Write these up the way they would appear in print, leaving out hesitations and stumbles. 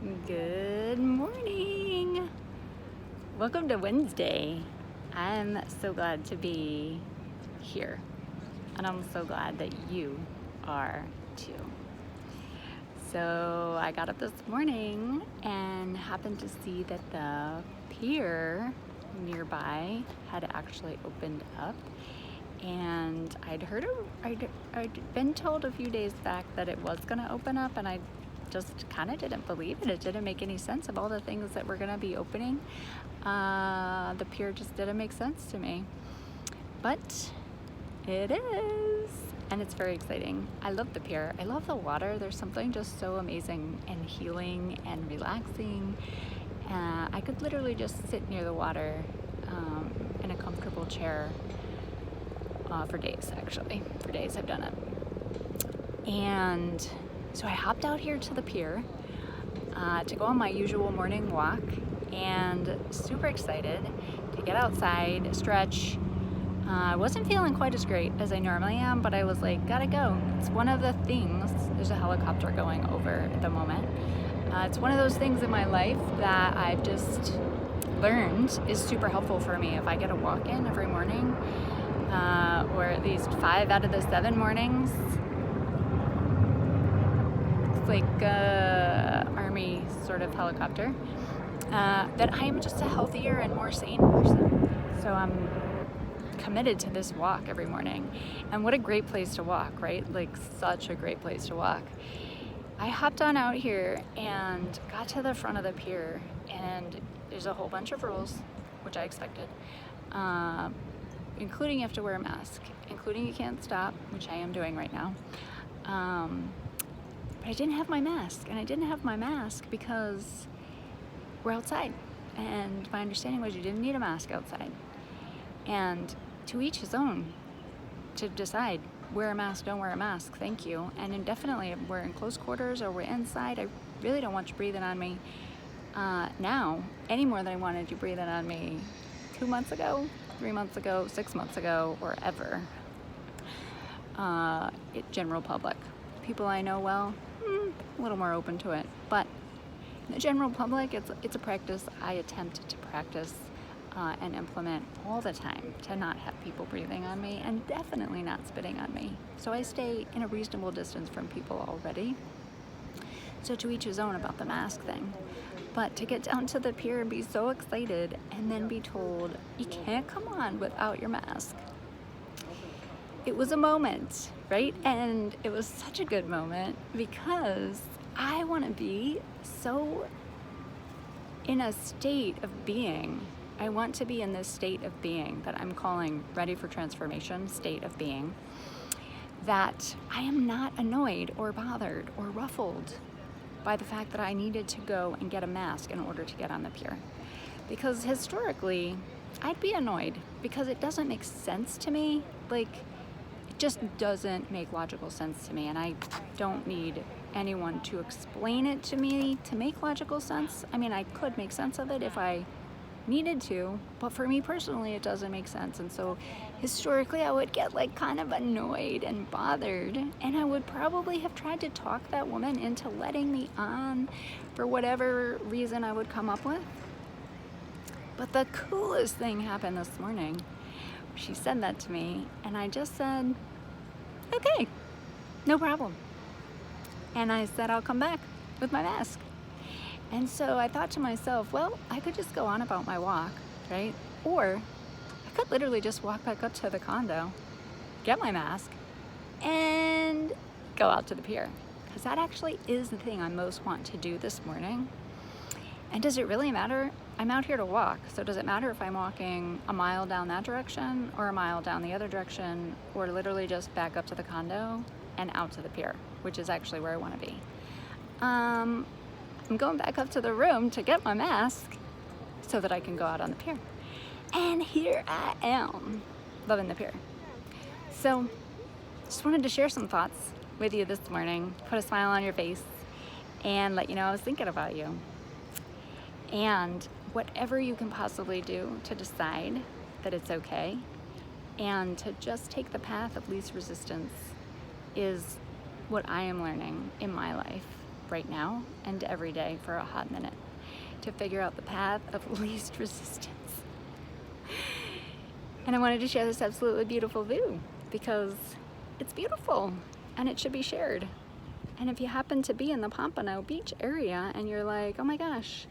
Good morning. Welcome to Wednesday. I'm so glad to be here, and I'm so glad that you are too. So I got up this morning and happened to see that the pier nearby had actually opened up, and I'd been told a few days back that it was going to open up, and I just kind of didn't believe it. It didn't make any sense of all the things that were going to be opening. The pier just didn't make sense to me, but it is, and it's very exciting. I love the pier. I love the water. There's something just so amazing and healing and relaxing. I could literally just sit near the water in a comfortable chair for days, actually. For days I've done it. And so I hopped out here to the pier to go on my usual morning walk, and super excited to get outside, stretch. I wasn't feeling quite as great as I normally am, but I was like, gotta go. It's one of the things, there's a helicopter going over at the moment. It's one of those things in my life that I've just learned is super helpful for me. If I get a walk in every morning, or at least 5 out of the 7 mornings, like army sort of helicopter, that I am just a healthier and more sane person. So I'm committed to this walk every morning. And what a great place to walk, right? Like such a great place to walk. I hopped on out here and got to the front of the pier, and there's a whole bunch of rules, which I expected, including you have to wear a mask, including you can't stop, which I am doing right now. But I didn't have my mask, and I didn't have my mask because we're outside, and my understanding was you didn't need a mask outside. And to each his own to decide, wear a mask, don't wear a mask, thank you. And indefinitely, if we're in close quarters or we're inside, I really don't want you breathing on me now any more than I wanted you breathing on me 2 months ago, 3 months ago, 6 months ago, or ever. General public. People I know well, a little more open to it, but the general public, it's a practice I attempt to practice and implement all the time, to not have people breathing on me and definitely not spitting on me. So I stay in a reasonable distance from people already. So to each his own about the mask thing. But to get down to the pier and be so excited and then be told you can't come on without your mask. It was a moment, right? And it was such a good moment because I want to be so in a state of being. I want to be in this state of being that I'm calling ready for transformation, state of being, that I am not annoyed or bothered or ruffled by the fact that I needed to go and get a mask in order to get on the pier. Because historically, I'd be annoyed because it doesn't make sense to me. Like, it just doesn't make logical sense to me, and I don't need anyone to explain it to me to make logical sense. I mean, I could make sense of it if I needed to, but for me personally, it doesn't make sense. And so historically, I would get like kind of annoyed and bothered, and I would probably have tried to talk that woman into letting me on for whatever reason I would come up with. But the coolest thing happened this morning. She said that to me, and I just said, okay, no problem. And I said, I'll come back with my mask. And so I thought to myself, well, I could just go on about my walk, right? Or I could literally just walk back up to the condo, get my mask, and go out to the pier. Because that actually is the thing I most want to do this morning. And does it really matter? I'm out here to walk, so does it matter if I'm walking a mile down that direction or a mile down the other direction, or literally just back up to the condo and out to the pier, which is actually where I want to be. I'm going back up to the room to get my mask so that I can go out on the pier. And here I am, loving the pier. So just wanted to share some thoughts with you this morning, put a smile on your face, and let you know I was thinking about you. And whatever you can possibly do to decide that it's okay and to just take the path of least resistance is what I am learning in my life. right now and every day for a hot minute to figure out the path of least resistance. And I wanted to share this absolutely beautiful view because it's beautiful and it should be shared. And if you happen to be in the Pompano Beach area and you're like, oh my gosh,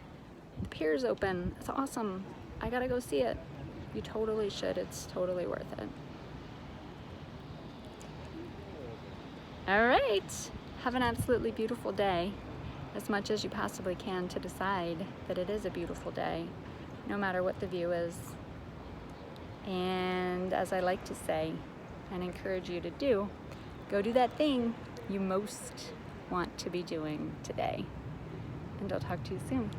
the pier's open, it's awesome, I gotta go see it, you totally should. It's totally worth it. All right, have an absolutely beautiful day, as much as you possibly can to decide that it is a beautiful day, no matter what the view is. And as I like to say and encourage you to do, go do that thing you most want to be doing today. And I'll talk to you soon.